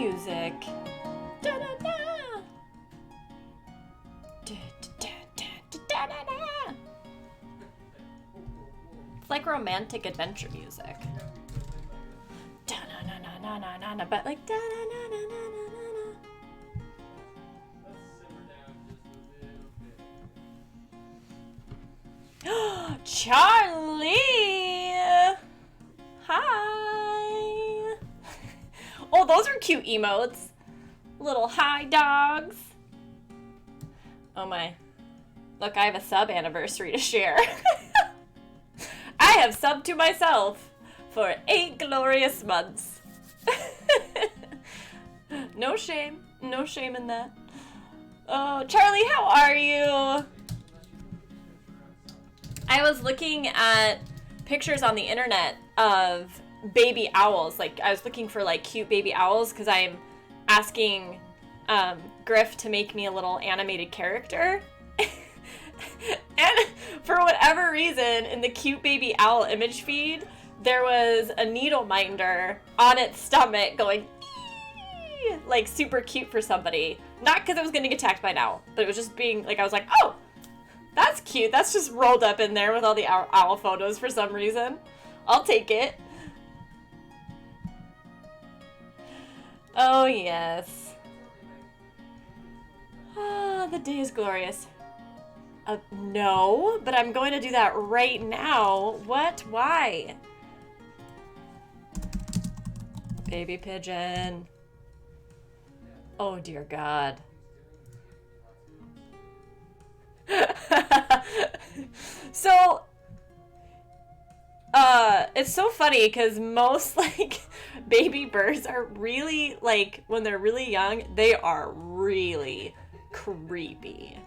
music. Da da da. Da da da da da da da. It's like romantic adventure music. Da na na na na na na na, but like da na na na na na na. Charlie! Hi! Oh, those are cute emotes. Little hi dogs. Oh my. Look, I have a sub anniversary to share. I have subbed to myself for 8 glorious months. No shame. No shame in that. Oh, Charlie, how are you? I was looking at pictures on the internet of baby owls. Like, I was looking for, like, cute baby owls because I'm asking Griff to make me a little animated character. And for whatever reason, in the cute baby owl image feed, there was a needle minder on its stomach going, ee! Like, super cute for somebody. Not because it was going to get attacked by an owl, but it was just being, like, I was like, oh! That's cute. That's just rolled up in there with all the owl photos for some reason. I'll take it. Oh, yes. Ah, the day is glorious. No, but I'm going to do that right now. What? Why? Baby pigeon. Oh, dear God. So, it's so funny because most, like, baby birds are really, like, when they're really young, they are really creepy,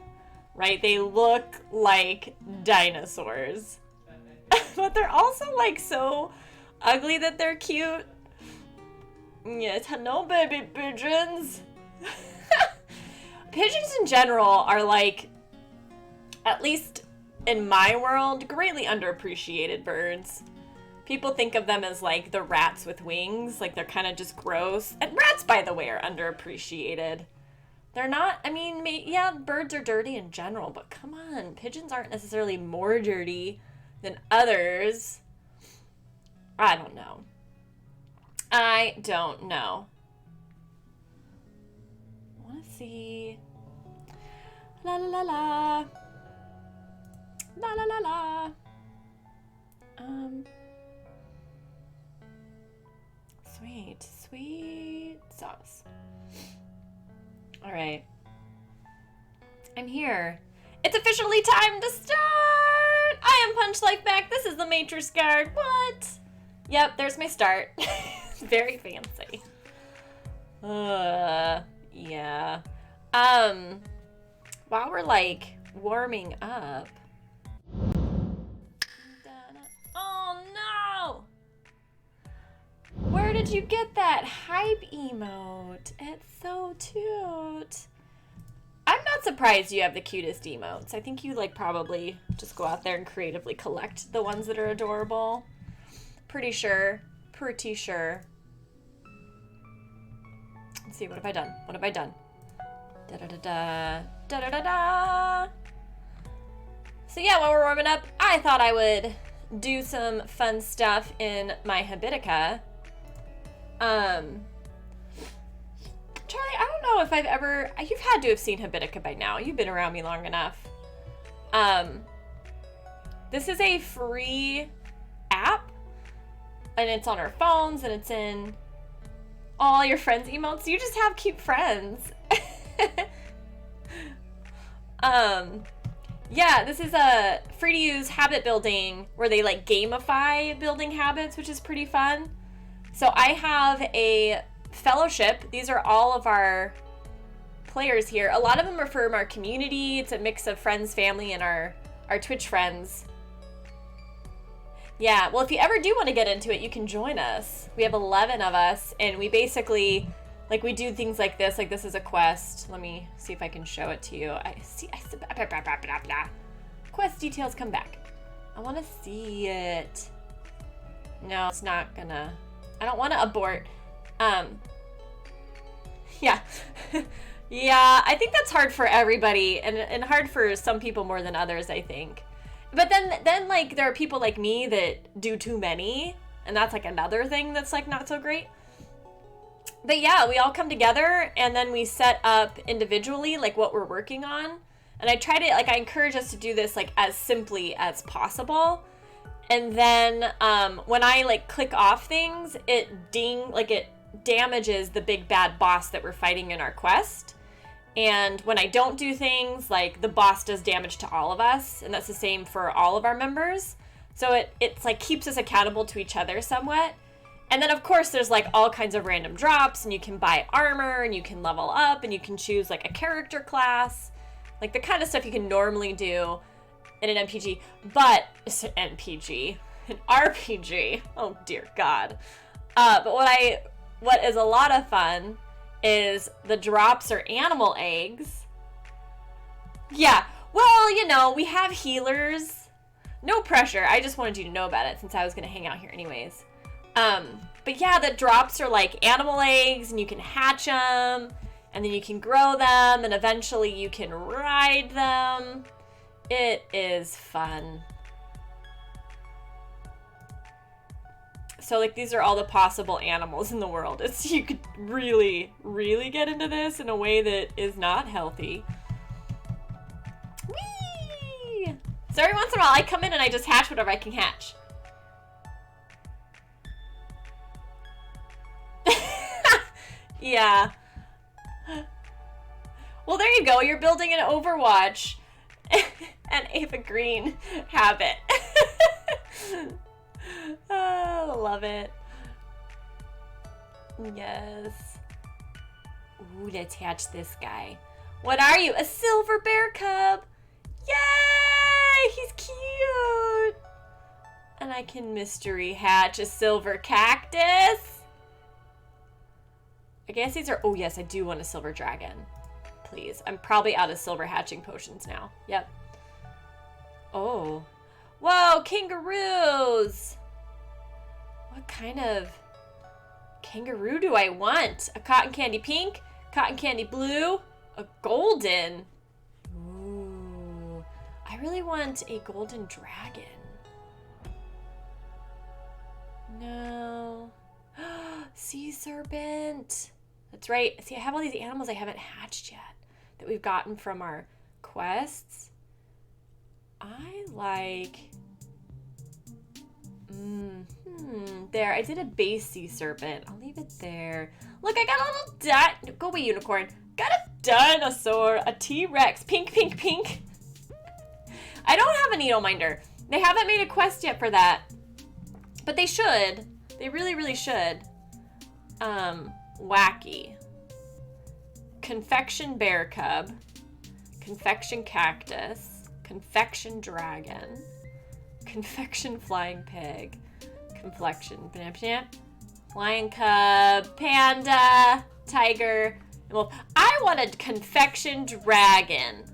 right? They look like dinosaurs, but they're also, like, so ugly that they're cute. Yes, hello, baby pigeons. Pigeons in general are, like, at least in my world, greatly underappreciated birds. People think of them as, like, the rats with wings. Like, they're kind of just gross. And rats, by the way, are underappreciated. They're not, I mean, yeah, birds are dirty in general, but come on. Pigeons aren't necessarily more dirty than others. I don't know. I don't know. I want to see. La la la la. La la la la. Sweet sauce. All right. I'm here. It's officially time to start. I am Punch Life Back. This is the Matrix Guard. What? Yep, there's my start. Very fancy. Yeah. While we're like warming up. Oh no! Where did you get that hype emote? It's so cute. I'm not surprised you have the cutest emotes. I think you like probably just go out there and creatively collect the ones that are adorable. Pretty sure. Pretty sure. Let's see, what have I done? What have I done? Da-da-da-da. Da-da-da-da. So yeah, while we're warming up, I thought I would do some fun stuff in my Habitica. Charlie, I don't know if I've ever... You've had to have seen Habitica by now. You've been around me long enough. This is a free app, and it's on our phones, and it's in all your friends' emotes. You just have cute friends. Yeah, this is a free-to-use habit building where they, like, gamify building habits, which is pretty fun. So I have a fellowship. These are all of our players here. A lot of them are from our community. It's a mix of friends, family, and our Twitch friends. Yeah, well, if you ever do want to get into it, you can join us. We have 11 of us, and we basically... Like, we do things like this is a quest. Let me see if I can show it to you. Quest details come back. I want to see it. No, it's not gonna. I don't want to abort. Yeah. Yeah, I think that's hard for everybody, and hard for some people more than others, I think. But then like there are people like me that do too many, and that's like another thing that's like not so great. But yeah, we all come together and then we set up individually like what we're working on. And I try to like I encourage us to do this like as simply as possible. And then when I like click off things, it damages the big bad boss that we're fighting in our quest. And when I don't do things, like the boss does damage to all of us, and that's the same for all of our members. So it's like keeps us accountable to each other somewhat. And then of course there's like all kinds of random drops, and you can buy armor, and you can level up, and you can choose like a character class, like the kind of stuff you can normally do in an MPG, but it's an MPG, an RPG. Oh dear God. But what is a lot of fun is the drops are animal eggs. Yeah, well, you know, we have healers. No pressure. I just wanted you to know about it since I was going to hang out here anyways. But yeah, the drops are like animal eggs, and you can hatch them, and then you can grow them, and eventually you can ride them. It is fun. So like these are all the possible animals in the world. You could really, really get into this in a way that is not healthy. Whee! So every once in a while I come in and I just hatch whatever I can hatch. Yeah. Well, there you go. You're building an Overwatch and Ava Green habit. Oh, love it. Yes. Ooh, let's hatch this guy. What are you? A silver bear cub? Yay! He's cute. And I can mystery hatch a silver cactus. I guess these are... Oh, yes, I do want a silver dragon. Please. I'm probably out of silver hatching potions now. Yep. Oh. Whoa, kangaroos! What kind of kangaroo do I want? A cotton candy pink? Cotton candy blue? A golden? Ooh. I really want a golden dragon. No. Sea serpent. That's right. See, I have all these animals I haven't hatched yet that we've gotten from our quests. I like... There, I did a base sea serpent. I'll leave it there. Look, I got a little go away, unicorn. Got a dinosaur, a T-Rex. Pink, pink, pink. I don't have a needle minder. They haven't made a quest yet for that. But they should. They really, really should. Wacky. Confection bear cub. Confection cactus. Confection dragon. Confection flying pig. Confection flying cub. Panda. Tiger. Well, I want a confection dragon.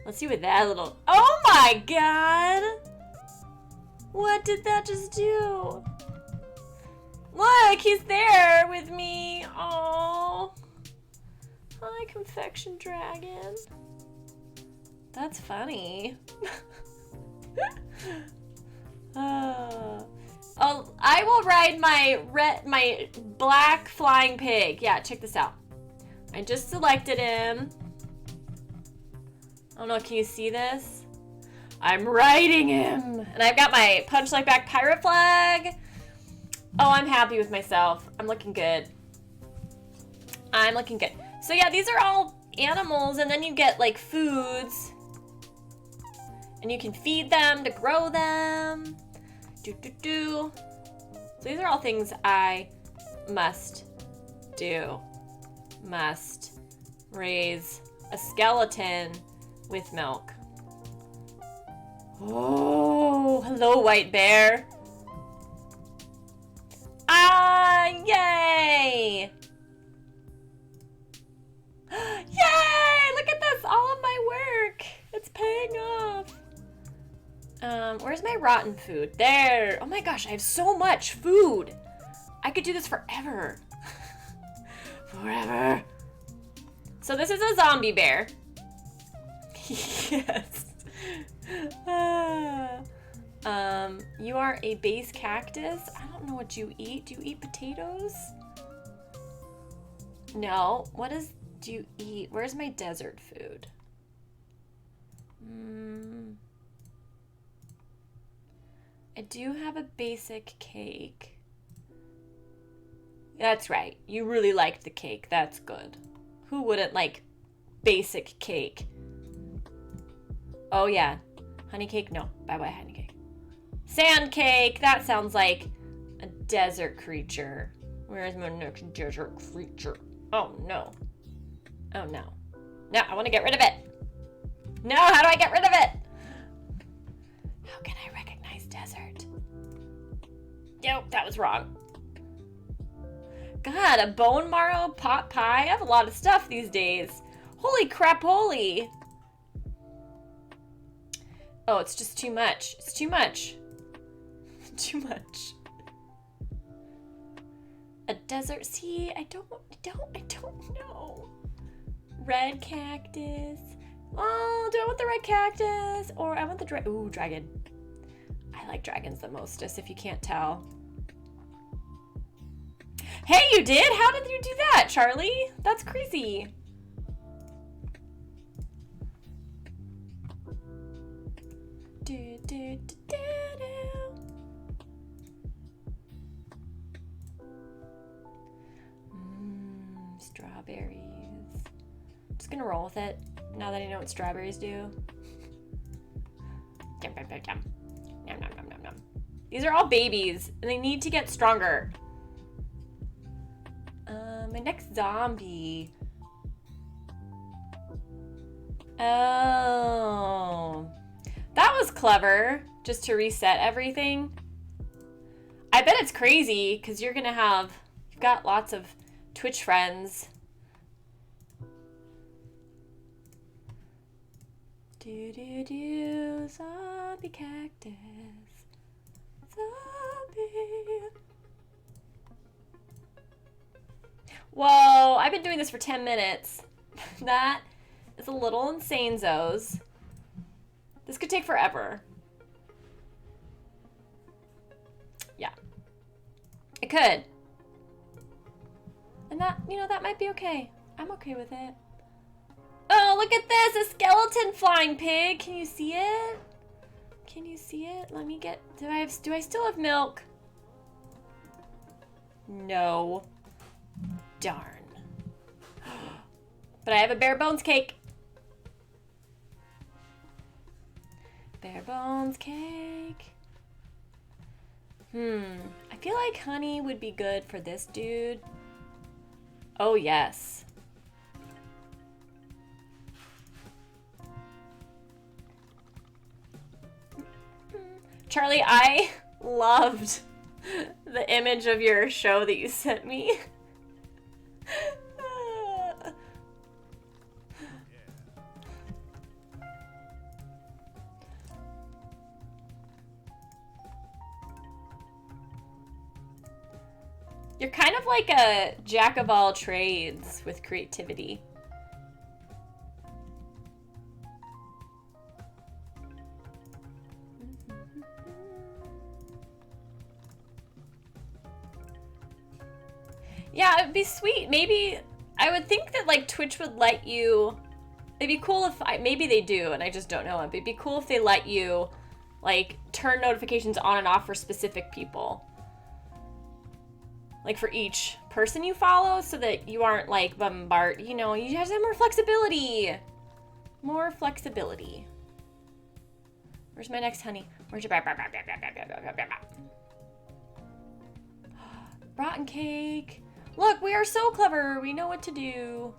Let's see what that little... Oh my god! What did that just do? Look, he's there with me. Oh. Hi, confection dragon. That's funny. Oh, I will ride my black flying pig. Yeah, check this out. I just selected him. I don't know, can you see this? I'm riding him. And I've got my punch like back pirate flag. Oh, I'm happy with myself. I'm looking good. I'm looking good. So yeah, these are all animals, and then you get like foods. And you can feed them to grow them. So these are all things I must do. Must raise a skeleton with milk. Oh, hello, white bear. Ah, yay! Yay! Look at this, all of my work. It's paying off. Where's my rotten food? There. Oh my gosh, I have so much food. I could do this forever. forever. So this is a zombie bear. Yes. You are a base cactus. I don't know what you eat. Do you eat potatoes? No. Do you eat? Where's my desert food? I do have a basic cake. That's right. You really liked the cake. That's good. Who wouldn't like basic cake? Oh yeah. Honey cake? No. Bye-bye honey cake. Sand cake! That sounds like a desert creature. Where's my next desert creature? Oh no. Oh no. No, I want to get rid of it. No, how do I get rid of it? How can I recognize desert? Nope, that was wrong. God, a bone marrow pot pie? I have a lot of stuff these days. Holy crap, holy. Oh, it's just too much. It's too much. Too much. A desert sea? I don't know. Red cactus. Oh, do I want the red cactus? Or I want the dragon. I like dragons the mostest, if you can't tell. Hey, you did? How did you do that, Charlie? That's crazy. Strawberries. Just gonna roll with it now that I know what strawberries do. Yum, yum, yum, yum. Yum, yum, yum, yum, yum. These are all babies and they need to get stronger. My next zombie. Oh, that was clever, just to reset everything. I bet it's crazy because you've got lots of Twitch friends. Zombie cactus. Zombie. Whoa, I've been doing this for 10 minutes. That is a little insane, Zos. This could take forever. Yeah. It could. And that might be okay. I'm okay with it. Oh, look at this! A skeleton flying pig! Can you see it? Can you see it? Let me get... Do I still have milk? No. Darn. But I have a bare bones cake. Bare bones cake. I feel like honey would be good for this dude. Oh, yes. Charlie, I loved the image of your show that you sent me. You're kind of like a jack of all trades with creativity. Yeah, it would be sweet. Maybe I would think that like Twitch would let you. It'd be cool if maybe they do, and I just don't know it. But it'd be cool if they let you like turn notifications on and off for specific people. Like for each person you follow, so that you aren't like bombarded. You know, you have to have more flexibility. More flexibility. Where's my next honey? Where's your rotten cake? Look, we are so clever. We know what to do.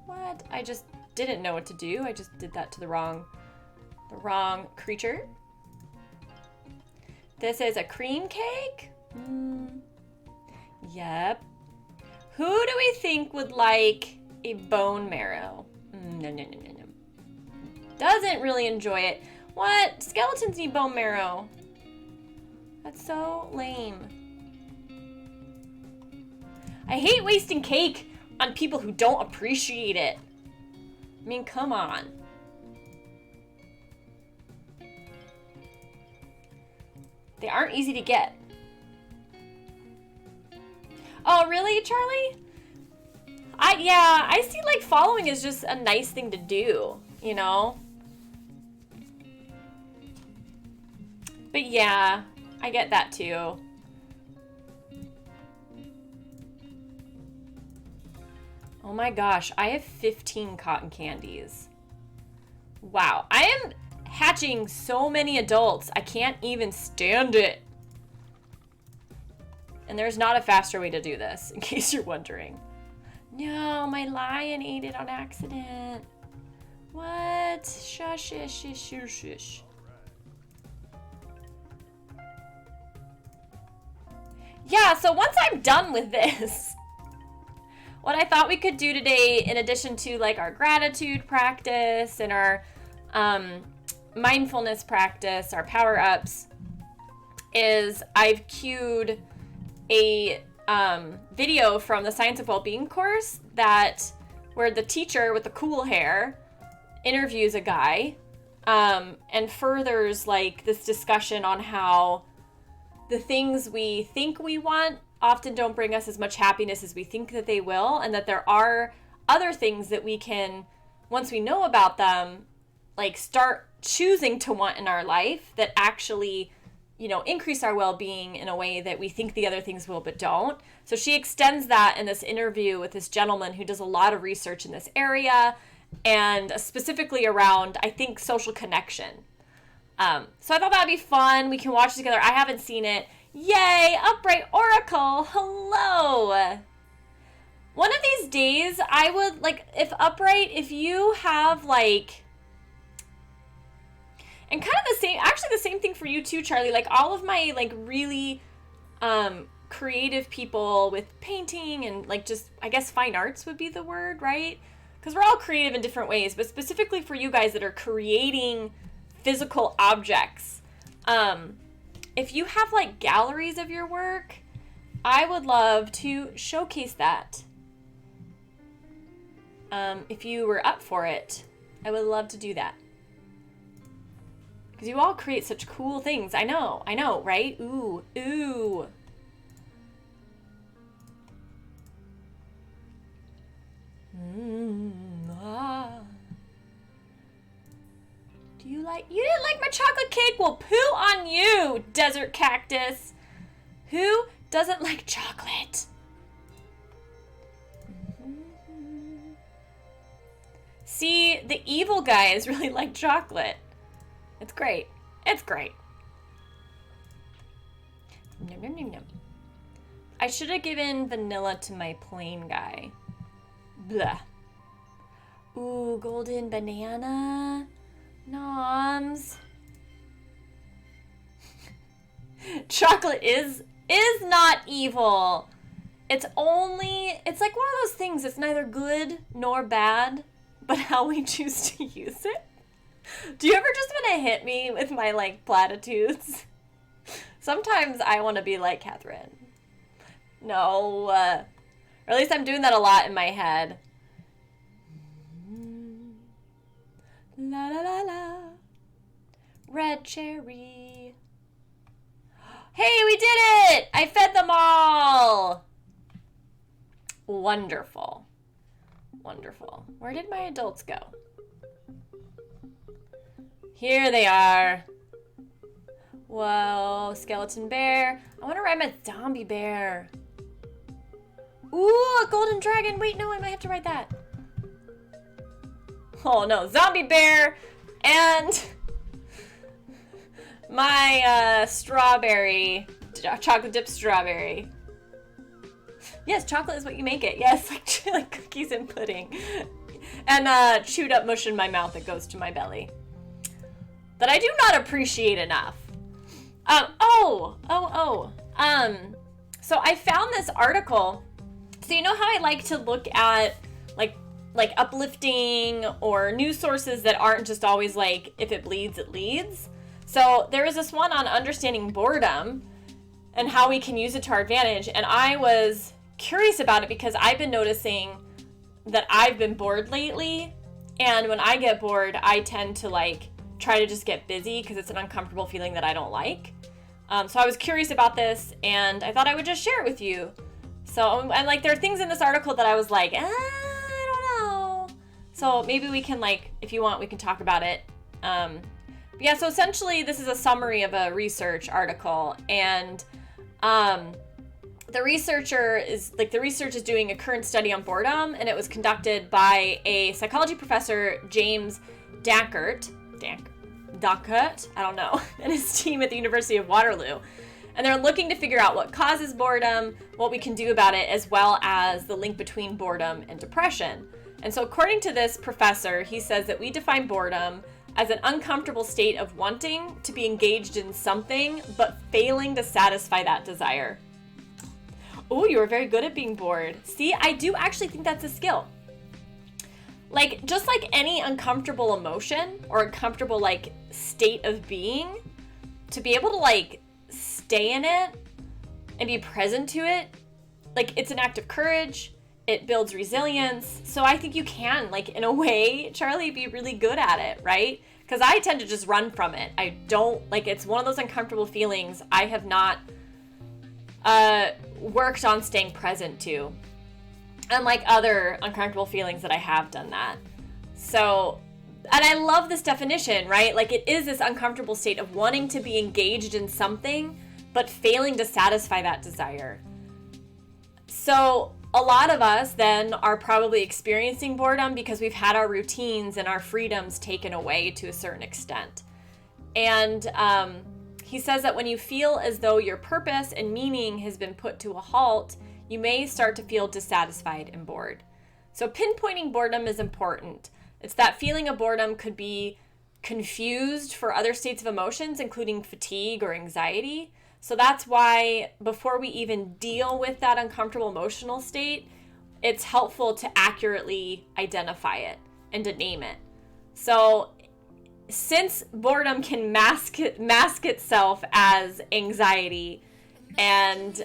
What? I just didn't know what to do. I just did that to the wrong creature. This is a cream cake? Yep. Who do we think would like a bone marrow? No. Doesn't really enjoy it. What? Skeletons need bone marrow. That's so lame. I hate wasting cake on people who don't appreciate it. I mean, come on. They aren't easy to get. Oh, really, Charlie? I see like following is just a nice thing to do, you know? But yeah, I get that too. Oh my gosh, I have 15 cotton candies. Wow, I am hatching so many adults. I can't even stand it. And there's not a faster way to do this, in case you're wondering. No, my lion ate it on accident. What? Shush, shush, shush, shush, shush. Yeah, so once I'm done with this, what I thought we could do today, in addition to like our gratitude practice and our mindfulness practice, our power-ups, is I've queued a video from the Science of Wellbeing course where the teacher with the cool hair interviews a guy and furthers like this discussion on how the things we think we want often don't bring us as much happiness as we think that they will, and that there are other things that we can, once we know about them, like start choosing to want in our life that actually, you know, increase our well-being in a way that we think the other things will but don't. So she extends that in this interview with this gentleman who does a lot of research in this area, and specifically around, I think, social connection. So I thought that'd be fun. We can watch it together. I haven't seen it. Yay! Upright Oracle! Hello! One of these days, I would, like, if you have, like, and kind of the same thing for you too, Charlie, like, all of my, like, really, creative people with painting and, like, just, I guess fine arts would be the word, right? Because we're all creative in different ways, but specifically for you guys that are creating physical objects, if you have like galleries of your work, I would love to showcase that. If you were up for it, I would love to do that. Because you all create such cool things. I know, right? Ooh. You didn't like my chocolate cake? Well, poo on you, desert cactus. Who doesn't like chocolate? See, the evil guys really like chocolate. It's great. It's great. Nom, nom, nom, nom. I should have given vanilla to my plain guy. Blah. Ooh, golden banana. Noms. Chocolate is not evil. It's like one of those things. It's neither good nor bad, but how we choose to use it. Do you ever just want to hit me with my, like, platitudes? Sometimes I want to be like Catherine. No. Or at least I'm doing that a lot in my head. La la la la. Red cherry. Hey, we did it! I fed them all! Wonderful. Wonderful. Where did my adults go? Here they are. Whoa, skeleton bear. I want to ride my zombie bear. Ooh, a golden dragon. Wait, no, I might have to ride that. Oh no, zombie bear and my strawberry, chocolate dipped strawberry. Yes, chocolate is what you make it. Yes, like cookies and pudding. And chewed up mush in my mouth that goes to my belly. That I do not appreciate enough. So I found this article. So you know how I like to look at like uplifting or news sources that aren't just always like, if it bleeds, it leads. So there was this one on understanding boredom and how we can use it to our advantage. And I was curious about it because I've been noticing that I've been bored lately. And when I get bored, I tend to like try to just get busy because it's an uncomfortable feeling that I don't like. So I was curious about this and I thought I would just share it with you. So, and like there are things in this article that I was like, I don't know. So maybe we can like, if you want, we can talk about it. Yeah, so essentially this is a summary of a research article, and the research is doing a current study on boredom, and it was conducted by a psychology professor, James Dankert, I don't know, and his team at the University of Waterloo. And they're looking to figure out what causes boredom, what we can do about it, as well as the link between boredom and depression. And so according to this professor, he says that we define boredom as an uncomfortable state of wanting to be engaged in something, but failing to satisfy that desire. Oh, you are very good at being bored. See, I do actually think that's a skill. Like, just like any uncomfortable emotion or uncomfortable, like, state of being, to be able to, like, stay in it and be present to it, like, it's an act of courage. It builds resilience. So I think you can, like, in a way, Charlie, be really good at it, right? Because I tend to just run from it. I don't, like, it's one of those uncomfortable feelings I have not worked on staying present to. Unlike other uncomfortable feelings that I have done that. So, and I love this definition, right? Like, it is this uncomfortable state of wanting to be engaged in something, but failing to satisfy that desire. So, a lot of us then are probably experiencing boredom because we've had our routines and our freedoms taken away to a certain extent. And he says that when you feel as though your purpose and meaning has been put to a halt, you may start to feel dissatisfied and bored. So pinpointing boredom is important. It's that feeling of boredom could be confused for other states of emotions, including fatigue or anxiety. So that's why before we even deal with that uncomfortable emotional state, it's helpful to accurately identify it and to name it. So since boredom can mask itself as anxiety and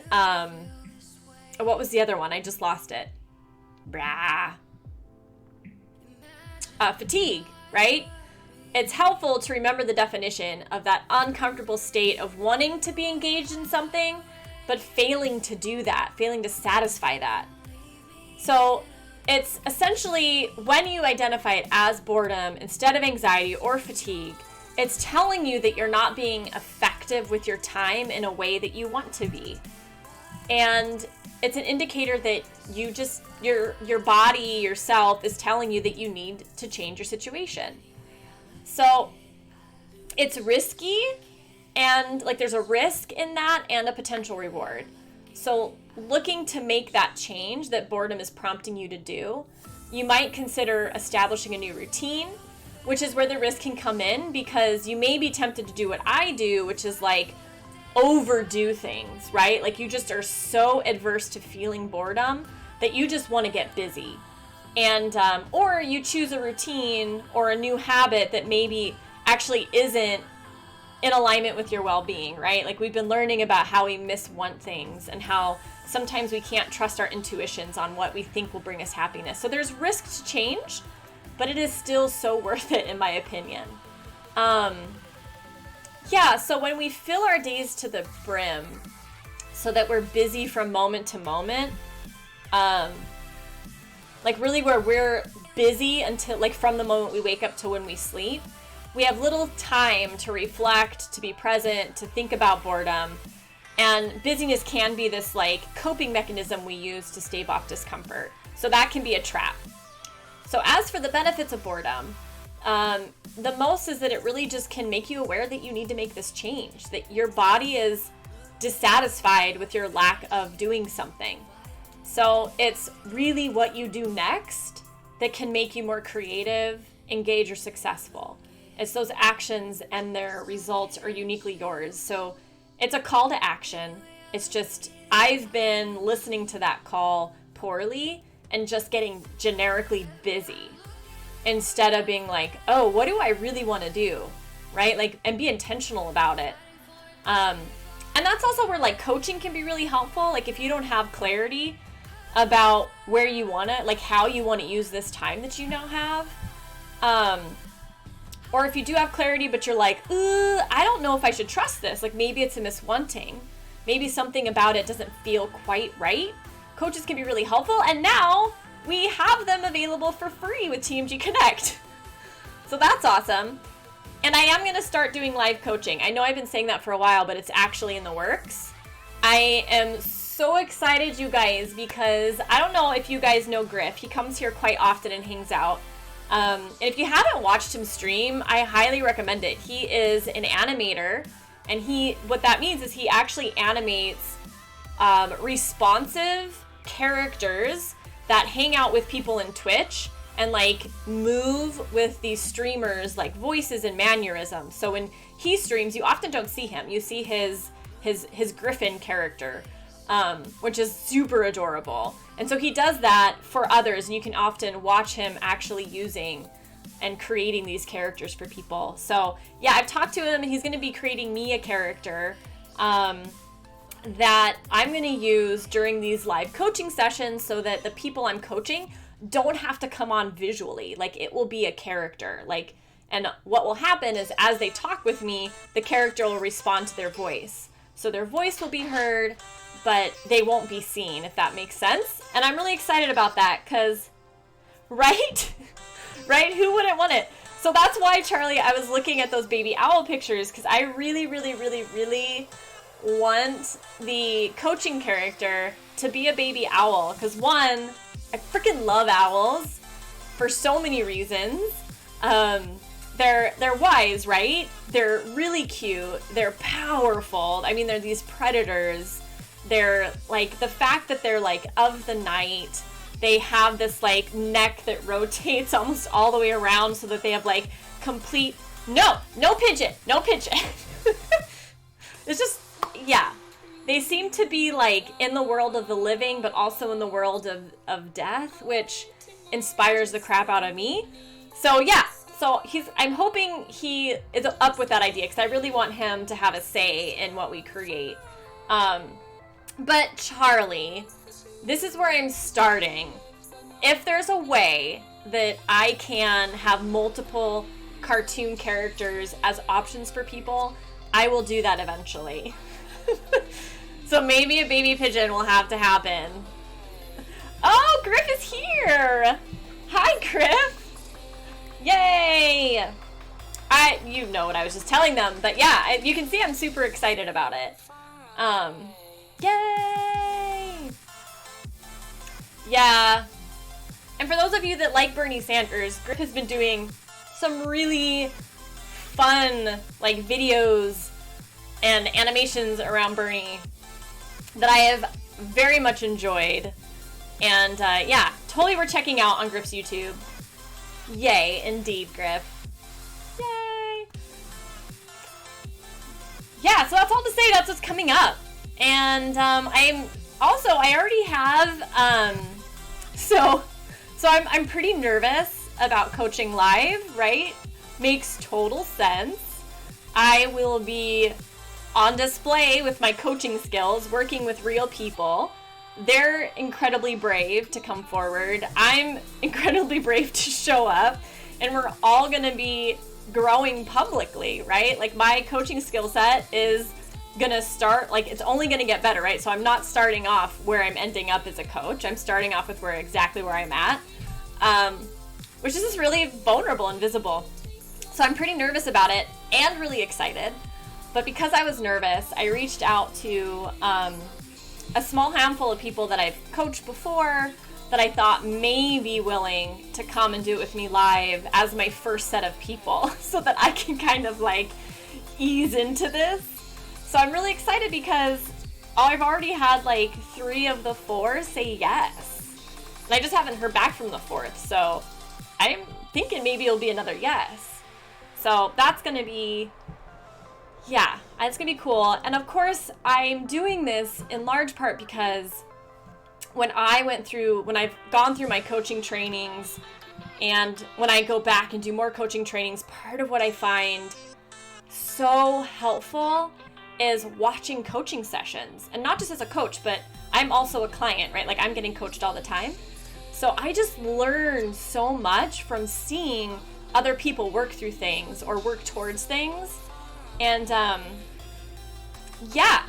what was the other one? I just lost it. Fatigue, right? It's helpful to remember the definition of that uncomfortable state of wanting to be engaged in something, but failing to do that, failing to satisfy that. So it's essentially when you identify it as boredom instead of anxiety or fatigue, it's telling you that you're not being effective with your time in a way that you want to be. And it's an indicator that you just, your body, yourself is telling you that you need to change your situation. So it's risky, and like there's a risk in that and a potential reward. So looking to make that change that boredom is prompting you to do, you might consider establishing a new routine, which is where the risk can come in because you may be tempted to do what I do, which is like overdo things, right? Like you just are so adverse to feeling boredom that you just want to get busy. And or you choose a routine or a new habit that maybe actually isn't in alignment with your well-being, right? Like we've been learning about how we miswant things and how sometimes we can't trust our intuitions on what we think will bring us happiness. So there's risk to change, but it is still so worth it in my opinion. Yeah, so when we fill our days to the brim so that we're busy from moment to moment, like really where we're busy until like from the moment we wake up to when we sleep, we have little time to reflect, to be present, to think about boredom. And busyness can be this like coping mechanism we use to stave off discomfort. So that can be a trap. So as for the benefits of boredom, the most is that it really just can make you aware that you need to make this change, that your body is dissatisfied with your lack of doing something. So it's really what you do next that can make you more creative, engaged, or successful. It's those actions and their results are uniquely yours. So it's a call to action. It's just, I've been listening to that call poorly and just getting generically busy instead of being like, oh, what do I really want to do? Right? Like, and be intentional about it. And that's also where like coaching can be really helpful. Like if you don't have clarity, about where you want to, like how you want to use this time that you now have. Or if you do have clarity, but you're like, I don't know if I should trust this. Like maybe it's a miswanting. Maybe something about it doesn't feel quite right. Coaches can be really helpful. And now we have them available for free with TMG Connect. So that's awesome. And I am going to start doing live coaching. I know I've been saying that for a while, but it's actually in the works. I am so excited, you guys, because I don't know if you guys know Griff. He comes here quite often and hangs out. And if you haven't watched him stream, I highly recommend it. He is an animator, and what that means is he actually animates responsive characters that hang out with people in Twitch and like move with these streamers like voices and mannerisms. So when he streams, you often don't see him. You see his Griffin character, which is super adorable. And so he does that for others, and you can often watch him actually using and creating these characters for people. So yeah, I've talked to him, and he's going to be creating me a character that I'm going to use during these live coaching sessions so that the people I'm coaching don't have to come on visually. Like it will be a character. Like, and what will happen is as they talk with me, the character will respond to their voice. So their voice will be heard, but they won't be seen, if that makes sense. And I'm really excited about that because, right? Right? Who wouldn't want it? So that's why, Charlie, I was looking at those baby owl pictures because I really, really, really, really want the coaching character to be a baby owl. Because one, I freaking love owls for so many reasons. They're wise, right? They're really cute. They're powerful. I mean, they're these predators. They're like, the fact that they're like of the night, they have this like neck that rotates almost all the way around so that they have like complete, no pigeon. It's just, yeah. They seem to be like in the world of the living, but also in the world of death, which inspires the crap out of me. So yeah. So I'm hoping he is up with that idea because I really want him to have a say in what we create. But Charlie, this is where I'm starting. If there's a way that I can have multiple cartoon characters as options for people, I will do that eventually. So maybe a baby pigeon will have to happen. Oh, Griff is here! Hi, Griff! Yay! You know what I was just telling them, but yeah, you can see I'm super excited about it. Yay! Yeah. And for those of you that like Bernie Sanders, Griff has been doing some really fun, like, videos and animations around Bernie that I have very much enjoyed. And, yeah, totally worth checking out on Griff's YouTube. Yay, indeed, Griff. Yay! Yeah, so that's all to say. That's what's coming up. And I already have, so I'm pretty nervous about coaching live, right? Makes total sense. I will be on display with my coaching skills, working with real people. They're incredibly brave to come forward. I'm incredibly brave to show up, and we're all gonna be growing publicly, right? Like my coaching skill set is gonna start, like it's only gonna get better, right? So I'm not starting off where I'm ending up as a coach. I'm starting off with exactly where I'm at, which is just really vulnerable and visible. So I'm pretty nervous about it and really excited. But because I was nervous, I reached out to a small handful of people that I've coached before that I thought may be willing to come and do it with me live as my first set of people so that I can kind of like ease into this. So I'm really excited because I've already had like 3 of the 4 say yes. And I just haven't heard back from the 4th. So I'm thinking maybe it'll be another yes. So that's going to be, yeah, it's going to be cool. And of course, I'm doing this in large part because when I've gone through my coaching trainings and when I go back and do more coaching trainings, part of what I find so helpful is watching coaching sessions, and not just as a coach, but I'm also a client, right? Like I'm getting coached all the time. So I just learn so much from seeing other people work through things or work towards things. And yeah.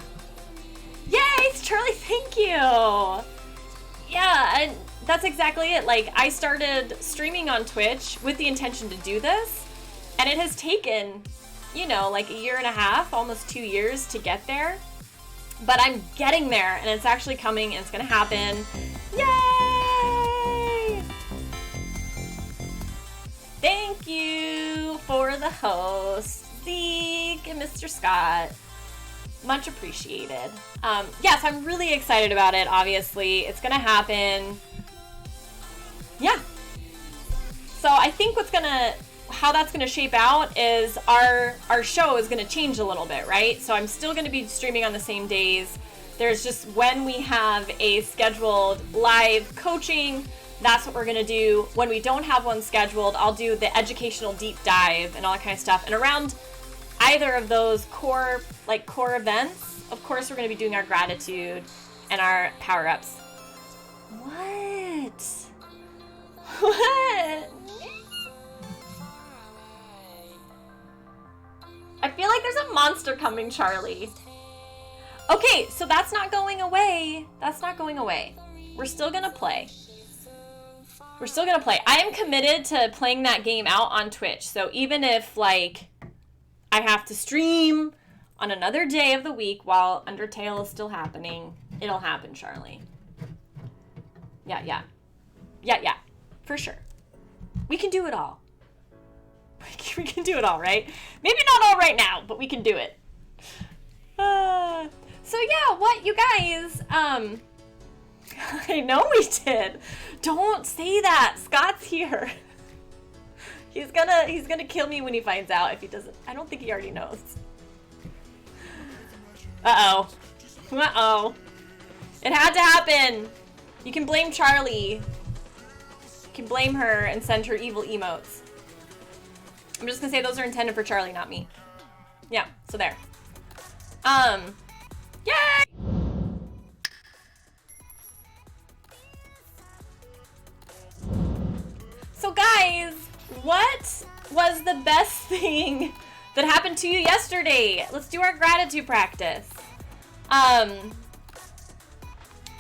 Yay, Charlie, thank you. Yeah, and that's exactly it. Like I started streaming on Twitch with the intention to do this, and it has taken, you know, like 1.5 years, almost 2 years to get there. But I'm getting there, and it's actually coming, and it's gonna happen. Yay! Thank you for the host, Zeke and Mr. Scott. Much appreciated. Yes, I'm really excited about it, obviously. It's gonna happen. Yeah. So I think how that's gonna shape out is our show is gonna change a little bit, right? So I'm still gonna be streaming on the same days. There's just when we have a scheduled live coaching, that's what we're gonna do. When we don't have one scheduled, I'll do the educational deep dive and all that kind of stuff. And around either of those core events, of course, we're gonna be doing our gratitude and our power-ups. What? What? I feel like there's a monster coming, Charlie. Okay, so that's not going away. That's not going away. We're still gonna play. We're still gonna play. I am committed to playing that game out on Twitch. So even if, like, I have to stream on another day of the week while Undertale is still happening, it'll happen, Charlie. Yeah. For sure. We can do it all. We can do it all, right? Maybe not all right now, but we can do it. So yeah, what, you guys, I know we did. Don't say that. Scott's here. He's gonna kill me when he finds out if he doesn't. I don't think he already knows. Uh-oh. It had to happen. You can blame Charlie. You can blame her and send her evil emotes. I'm just gonna say those are intended for Charlie, not me. Yeah, so there. Yay! So guys, what was the best thing that happened to you yesterday? Let's do our gratitude practice.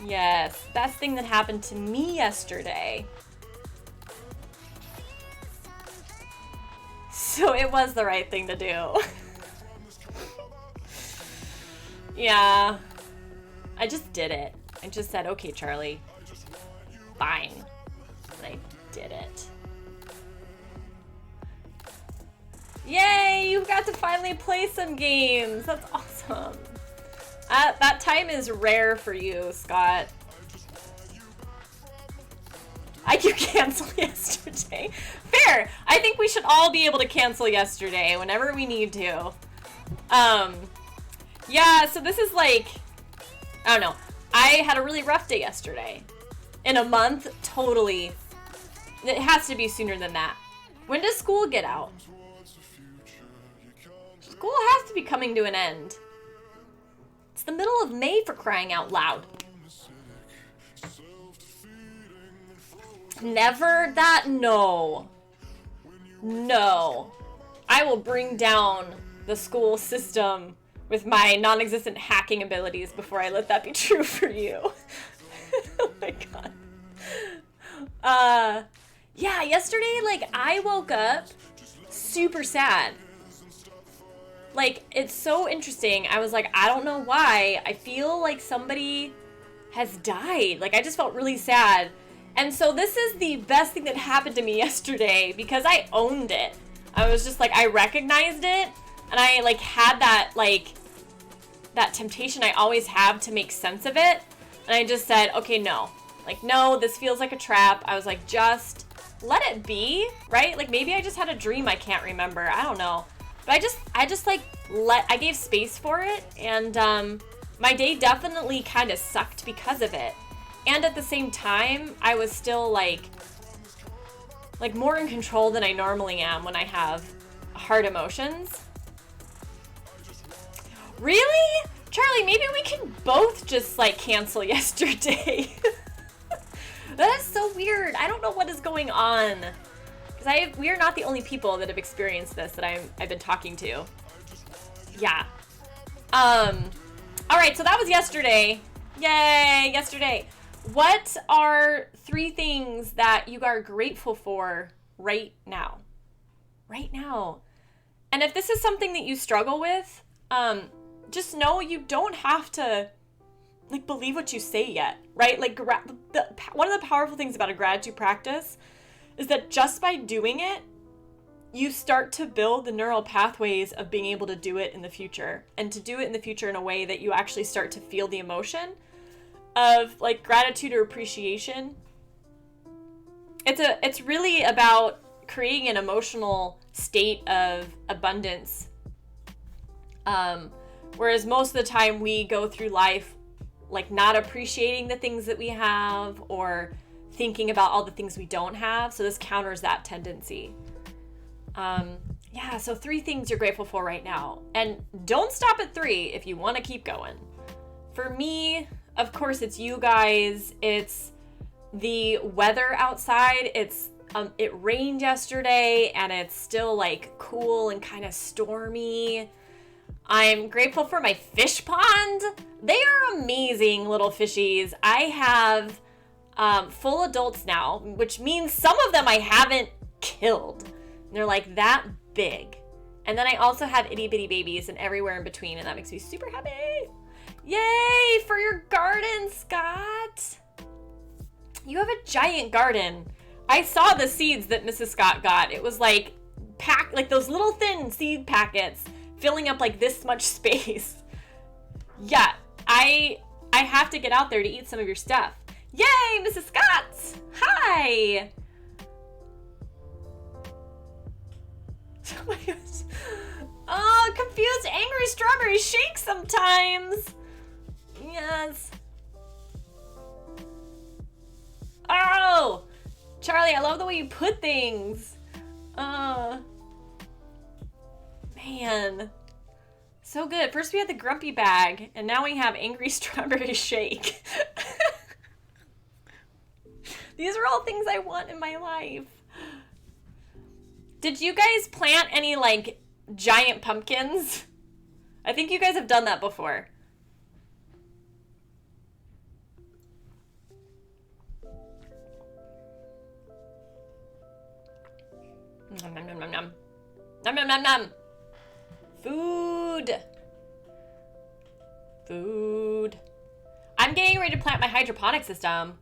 Yes, best thing that happened to me yesterday. So it was the right thing to do. Yeah, I just did it. I just said, okay, Charlie, fine. And I did it. Yay, you got to finally play some games. That's awesome. That time is rare for you, Scott. You canceled yesterday. Fair. I think we should all be able to cancel yesterday whenever we need to. Yeah, so this is like, I don't know. I had a really rough day yesterday. In a month, totally. It has to be sooner than that. When does school get out? School has to be coming to an end. It's the middle of May, for crying out loud. Never that, no. No. I will bring down the school system with my non-existent hacking abilities before I let that be true for you. Oh my god. Yeah, yesterday, like, I woke up super sad. Like, it's so interesting. I was like, I don't know why. I feel like somebody has died. Like, I just felt really sad. And so this is the best thing that happened to me yesterday because I owned it. I was just like, I recognized it, and I, like, had that, like, that temptation I always have to make sense of it. And I just said, okay, no. Like, no, this feels like a trap. I was like, just let it be, right? Like, maybe I just had a dream I can't remember. I don't know. But I just like, I gave space for it, and my day definitely kind of sucked because of it. And at the same time, I was still like more in control than I normally am when I have hard emotions. Really? Charlie, maybe we can both just like cancel yesterday. That is so weird. I don't know what is going on. Because we are not the only people that have experienced this that I've been talking to. Yeah. Alright, so that was yesterday. Yay, yesterday. What are 3 things that you are grateful for right now? Right now. And if this is something that you struggle with, just know you don't have to like believe what you say yet, right? Like one of the powerful things about a gratitude practice is that just by doing it, you start to build the neural pathways of being able to do it in the future, and to do it in the future in a way that you actually start to feel the emotion of like gratitude or appreciation. It's really about creating an emotional state of abundance. Whereas most of the time we go through life like not appreciating the things that we have or thinking about all the things we don't have. So this counters that tendency. Yeah, so 3 things you're grateful for right now. And don't stop at 3 if you want to keep going. For me, of course, it's you guys. It's the weather outside. It rained yesterday and it's still like cool and kind of stormy. I'm grateful for my fish pond. They are amazing little fishies. I have full adults now, which means some of them I haven't killed. And they're like that big. And then I also have itty bitty babies and everywhere in between, and that makes me super happy. Yay for your garden, Scott. You have a giant garden. I saw the seeds that Mrs. Scott got. It was like like those little thin seed packets filling up like this much space. Yeah, I have to get out there to eat some of your stuff. Yay, Mrs. Scott! Hi! Oh my gosh. Oh, confused, angry strawberry shake sometimes. Yes. Oh! Charlie, I love the way you put things. Man. So good. First we had the grumpy bag, and now we have angry strawberry shake. These are all things I want in my life. Did you guys plant any, like, giant pumpkins? I think you guys have done that before. Nom nom nom nom nom. Nom nom nom nom. Food. Food. I'm getting ready to plant my hydroponic system.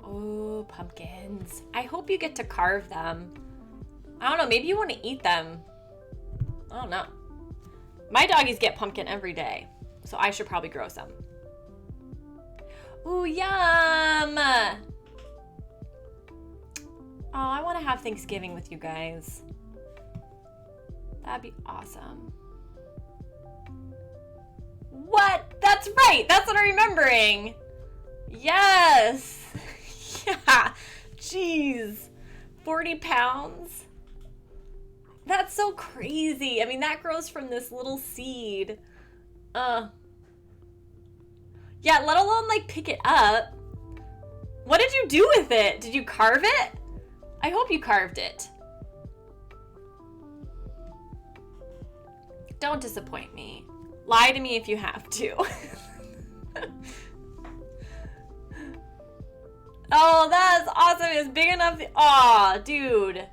Oh, pumpkins. I hope you get to carve them. I don't know, maybe you want to eat them. I don't know. My doggies get pumpkin every day, so I should probably grow some. Ooh, yum! Oh, I want to have Thanksgiving with you guys. That'd be awesome. What? That's right! That's what I'm remembering! Yes! Yeah! Jeez. 40 pounds? That's so crazy. I mean, that grows from this little seed. Yeah, let alone, like, pick it up. What did you do with it? Did you carve it? I hope you carved it. Don't disappoint me. Lie to me if you have to. Oh, that's awesome. It's big enough. Aw, dude.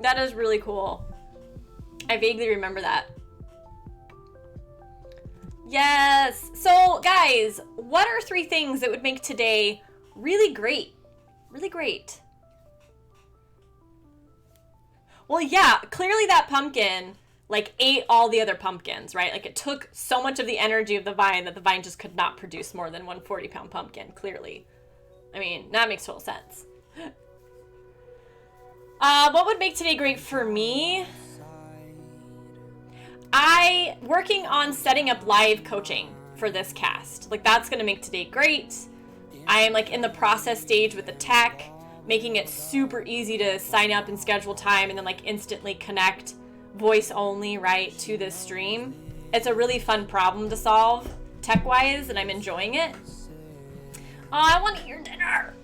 That is really cool. I vaguely remember that. Yes. So, guys, what are 3 things that would make today really great? Really great. Well, yeah, clearly that pumpkin, like, ate all the other pumpkins, right? Like, it took so much of the energy of the vine that the vine just could not produce more than one 40-pound pumpkin, clearly. I mean, that makes total sense. What would make today great for me? Working on setting up live coaching for this cast. Like, that's going to make today great. I am, like, in the process stage with the tech, making it super easy to sign up and schedule time and then, like, instantly connect voice only, right, to this stream. It's a really fun problem to solve tech-wise, and I'm enjoying it. Oh, I want to eat your dinner.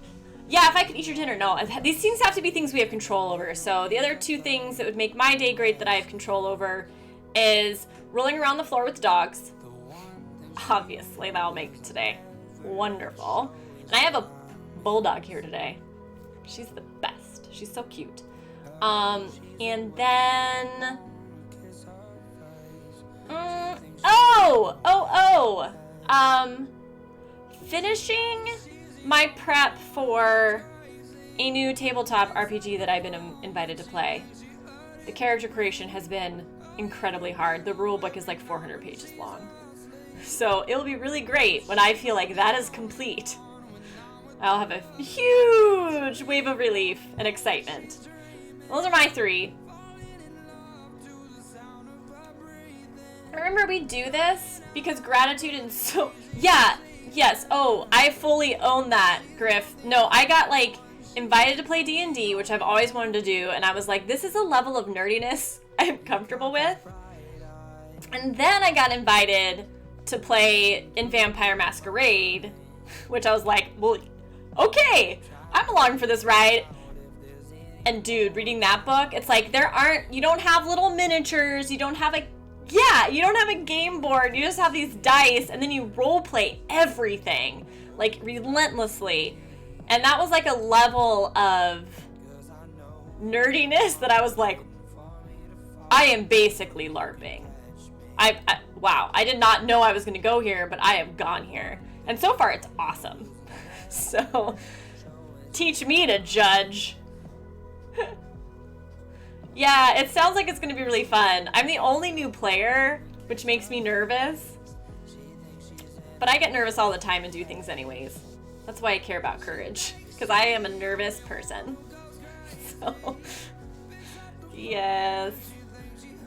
Yeah, if I could eat your dinner. No, these things have to be things we have control over. So the other two things that would make my day great that I have control over is rolling around the floor with dogs. Obviously, that'll make today wonderful. And I have a bulldog here today. She's the best. She's so cute. And then... finishing my prep for a new tabletop RPG that I've been invited to play. The character creation has been incredibly hard. The rule book is like 400 pages long. So it'll be really great when I feel like that is complete. I'll have a huge wave of relief and excitement. Those are my three. Remember, we do this because gratitude and so... Yeah, yes. Oh, I fully own that, Griff. No, I got, like, invited to play D&D, which I've always wanted to do, and I was like, this is a level of nerdiness I'm comfortable with. And then I got invited to play in Vampire Masquerade, which I was like, well, okay, I'm along for this ride. And dude, reading that book, it's like you don't have little miniatures, you don't have a game board, you just have these dice, and then you role play everything, like, relentlessly. And that was like a level of nerdiness that I was like, I am basically LARPing. Wow, I did not know I was gonna go here, but I have gone here. And so far, it's awesome. So, teach me to judge. Yeah, it sounds like it's going to be really fun. I'm the only new player, which makes me nervous. But I get nervous all the time and do things anyways. That's why I care about courage, because I am a nervous person. So, yes.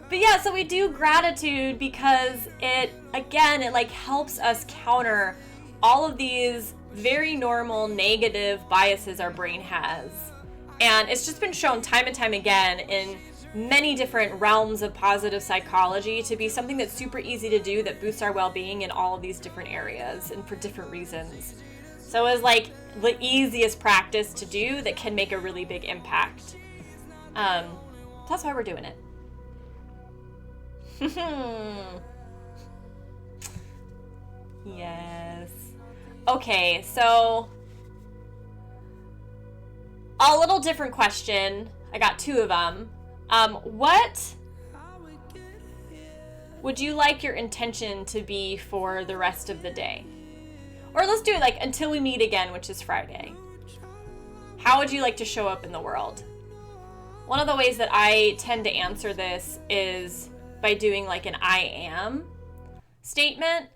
But yeah, so we do gratitude because it like helps us counter all of these very normal negative biases our brain has. And it's just been shown time and time again in many different realms of positive psychology to be something that's super easy to do that boosts our well-being in all of these different areas and for different reasons. So it's like the easiest practice to do that can make a really big impact. That's why we're doing it. Yes. Okay, so a little different question. I got two of them. What would you like your intention to be for the rest of the day? Or let's do it like until we meet again, which is Friday. How would you like to show up in the world? One of the ways that I tend to answer this is by doing like an I am statement.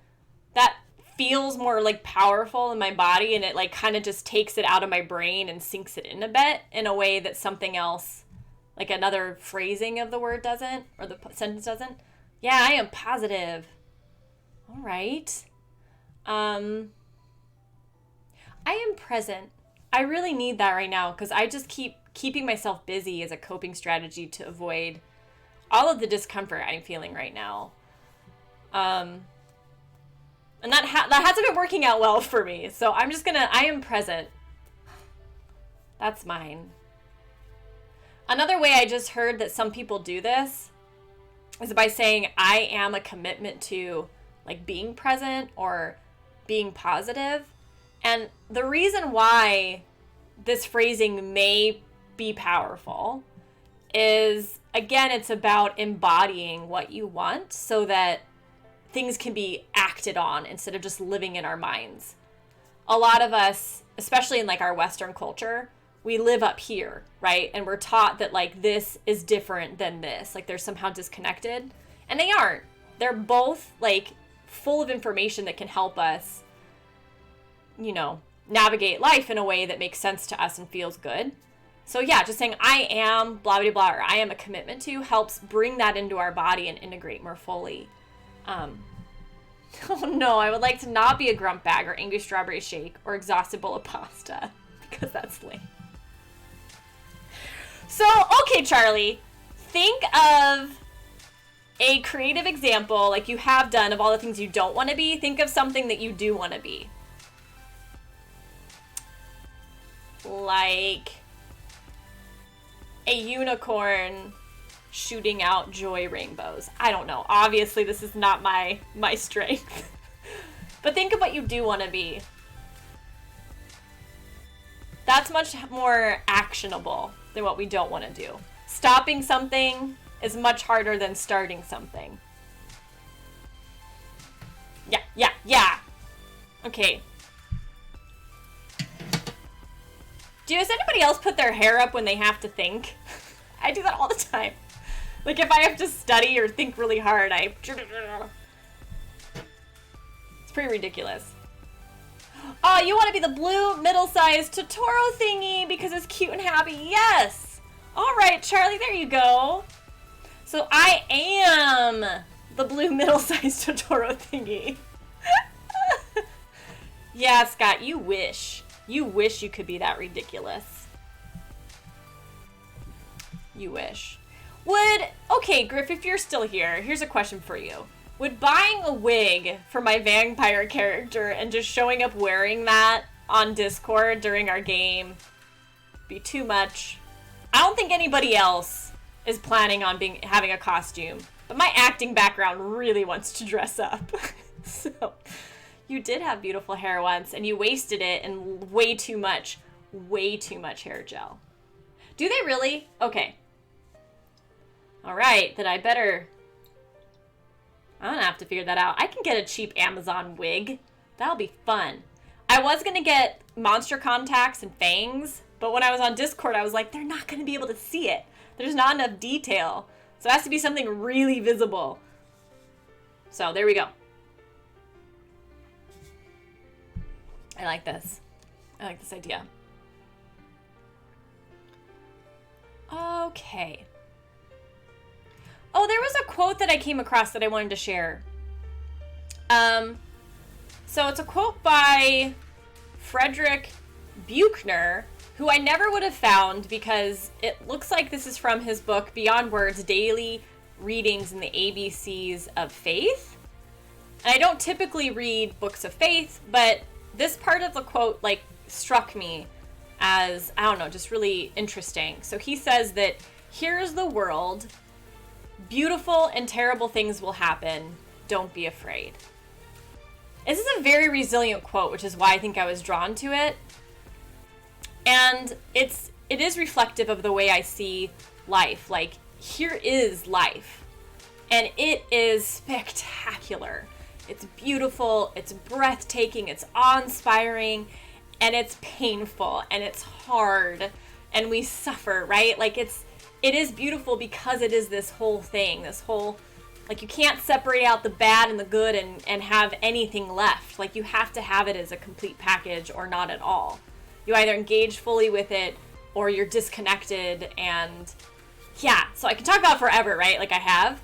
That feels more like powerful in my body, and it like kind of just takes it out of my brain and sinks it in a bit in a way that something else, like another phrasing of the word doesn't, or the sentence doesn't. Yeah, I am positive. All right. I am present. I really need that right now because I just keeping myself busy as a coping strategy to avoid all of the discomfort I'm feeling right now. And that hasn't been working out well for me. So I'm just gonna, I am present. That's mine. Another way I just heard that some people do this is by saying, I am a commitment to like being present or being positive. And the reason why this phrasing may be powerful is, again, it's about embodying what you want so that things can be acted on instead of just living in our minds. A lot of us, especially in like our Western culture, we live up here, right? And we're taught that like this is different than this, like they're somehow disconnected, and they aren't. They're both like full of information that can help us, you know, navigate life in a way that makes sense to us and feels good. So yeah, just saying I am blah, blah, blah, or I am a commitment to helps bring that into our body and integrate more fully. Oh no, I would like to not be a grump bag or angry strawberry shake or exhausted bowl of pasta because that's lame. So, okay, Charlie, think of a creative example, like you have done, of all the things you don't want to be. Think of something that you do want to be. Like a unicorn shooting out joy rainbows. I don't know. Obviously, this is not my strength. But think of what you do want to be. That's much more actionable than what we don't want to do. Stopping something is much harder than starting something. Yeah. Okay. Does anybody else put their hair up when they have to think? I do that all the time. Like if I have to study or think really hard, it's pretty ridiculous. Oh, you want to be the blue middle-sized Totoro thingy because it's cute and happy? Yes! Alright, Charlie, there you go. So I am the blue middle-sized Totoro thingy. Yeah, Scott, you wish. You wish you could be that ridiculous. You wish. Okay, Griff, if you're still here, here's a question for you. Would buying a wig for my vampire character and just showing up wearing that on Discord during our game be too much? I don't think anybody else is planning on having a costume, but my acting background really wants to dress up. So, you did have beautiful hair once, and you wasted it in way too much hair gel. Do they really? Okay. Alright, then I'm gonna have to figure that out. I can get a cheap Amazon wig. That'll be fun. I was gonna get monster contacts and fangs, but when I was on Discord, I was like, they're not gonna be able to see it. There's not enough detail. So it has to be something really visible. So there we go. I like this. I like this idea. Okay. Oh, there was a quote that I came across that I wanted to share. So it's a quote by Frederick Buechner, who I never would have found because it looks like this is from his book, Beyond Words, Daily Readings in the ABCs of Faith. And I don't typically read books of faith, but this part of the quote, struck me as, I don't know, just really interesting. So he says that, here's the world. Beautiful and terrible things will happen. Don't be afraid. This is a very resilient quote, which is why I think I was drawn to it. And it is reflective of the way I see life. Like, here is life. And it is spectacular. It's beautiful, it's breathtaking, it's awe-inspiring, and it's painful, and it's hard, and we suffer, right? Like, it is beautiful because it is this whole thing, you can't separate out the bad and the good and have anything left. Like, you have to have it as a complete package or not at all. You either engage fully with it or you're disconnected, and yeah, so I can talk about it forever, right? Like I have.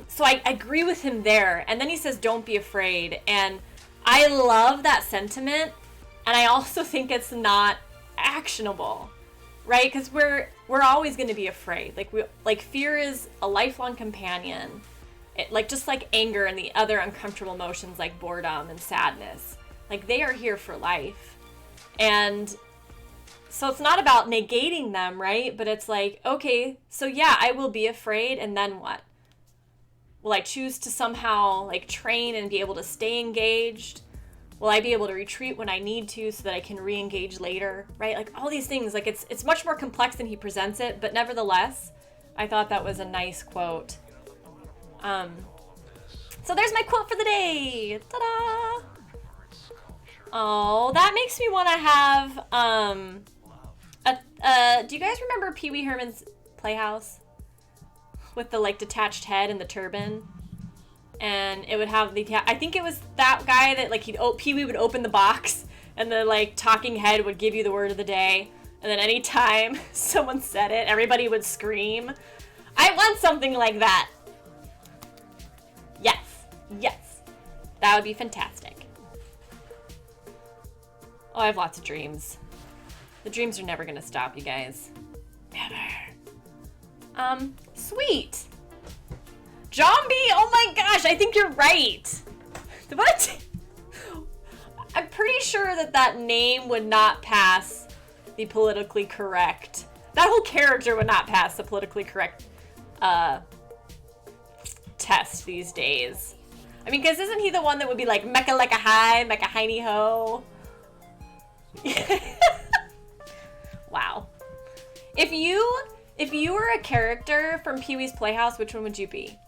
So I agree with him there. And then he says, don't be afraid. And I love that sentiment. And I also think it's not actionable, right? Because we're always going to be afraid. Fear is a lifelong companion. Just like anger and the other uncomfortable emotions like boredom and sadness. They are here for life. And so it's not about negating them, right? But it's okay, so yeah, I will be afraid, and then what? Will I choose to somehow train and be able to stay engaged? Will I be able to retreat when I need to so that I can re-engage later, right? All these things, it's much more complex than he presents it, but nevertheless, I thought that was a nice quote. So there's my quote for the day. Ta-da! Oh, that makes me want to have, do you guys remember Pee Wee Herman's Playhouse? With the detached head and the turban, and it would have I think it was that guy that Pee Wee would open the box and the talking head would give you the word of the day, and then anytime someone said it, everybody would scream. I want something like that. Yes, that would be fantastic. Oh, I have lots of dreams. The dreams are never gonna stop, you guys. Never. Sweet. Zombie! Oh my gosh, I think you're right. What? I'm pretty sure that that name would not pass the politically correct. That whole character would not pass the politically correct test these days. I mean, because isn't he the one that would be like, mecca like a high, mecca hiney ho? Wow. If you were a character from Pee-wee's Playhouse, which one would you be?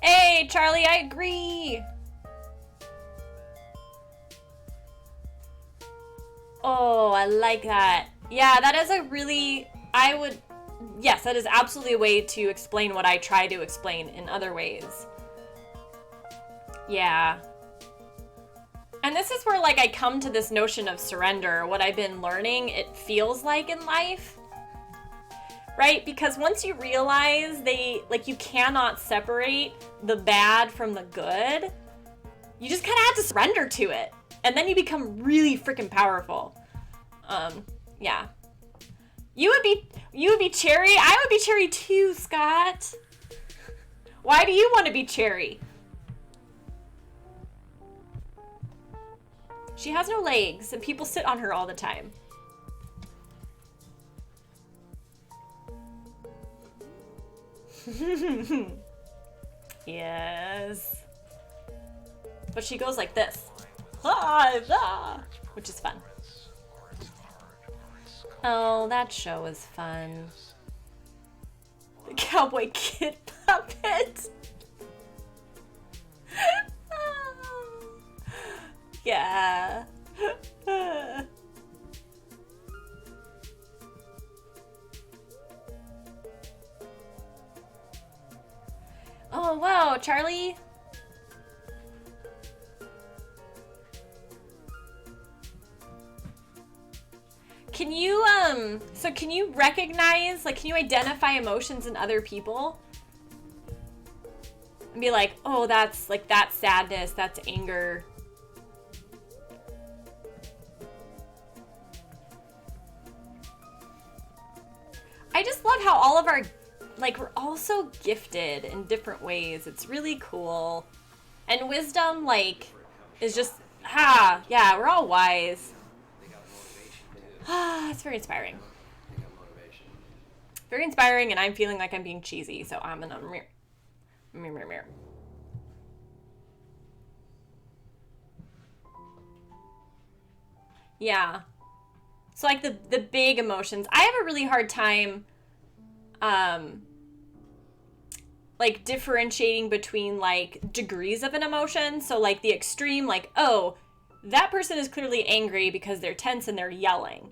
Hey, Charlie, I agree. Oh, I like that. Yeah, that is a really, yes, that is absolutely a way to explain what I try to explain in other ways. Yeah. And this is where, like, I come to this notion of surrender, what I've been learning it feels like in life. Right? Because once you realize you cannot separate the bad from the good, you just kind of have to surrender to it. And then you become really freaking powerful. Yeah. You would be Cherry. I would be Cherry too, Scott. Why do you want to be Cherry? She has no legs, and people sit on her all the time. Yes. But she goes like this. Which is fun. Oh, that show was fun. The Cowboy Kid puppet. Yeah. Oh, wow, Charlie. Can you, so can you recognize, like, can you identify emotions in other people? And be like, oh, that's, like, that's sadness, that's anger. I just love how all of our, like, we're all so gifted in different ways. It's really cool. And wisdom, like, is just, yeah, we're all wise. It's very inspiring. Very inspiring, and I'm feeling like I'm being cheesy, so I'm gonna mirror. Yeah. So, like, the big emotions. I have a really hard time, like, differentiating between, like, degrees of an emotion. So, like, the extreme, like, oh, that person is clearly angry because they're tense and they're yelling.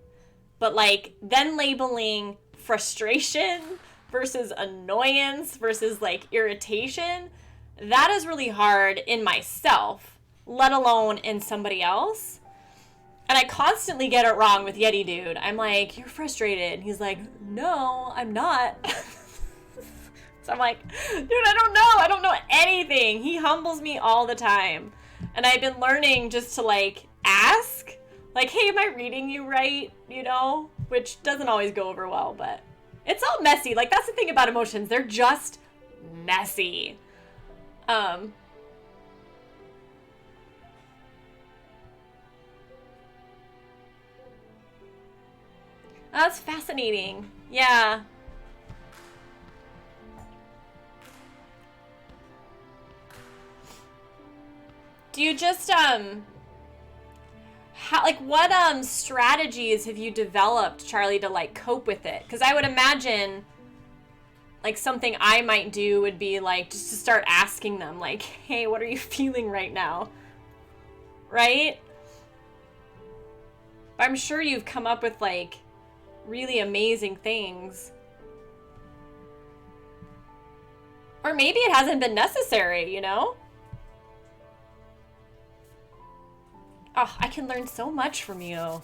But, like, then labeling frustration versus annoyance versus, like, irritation, that is really hard in myself, let alone in somebody else. And I constantly get it wrong with Yeti Dude. I'm like, you're frustrated. And he's like, no, I'm not. So I'm like, dude, I don't know anything. He humbles me all the time. And I've been learning just to, like, ask. Like, hey, am I reading you right? You know? Which doesn't always go over well, but it's all messy. Like, that's the thing about emotions. They're just messy. That's fascinating. Yeah. Do you just, what strategies have you developed, Charlie, to, like, cope with it? Because I would imagine, like, something I might do would be, like, just to start asking them, like, hey, what are you feeling right now? Right? But I'm sure you've come up with, like, really amazing things. Or maybe it hasn't been necessary, you know? Oh, I can learn so much from you.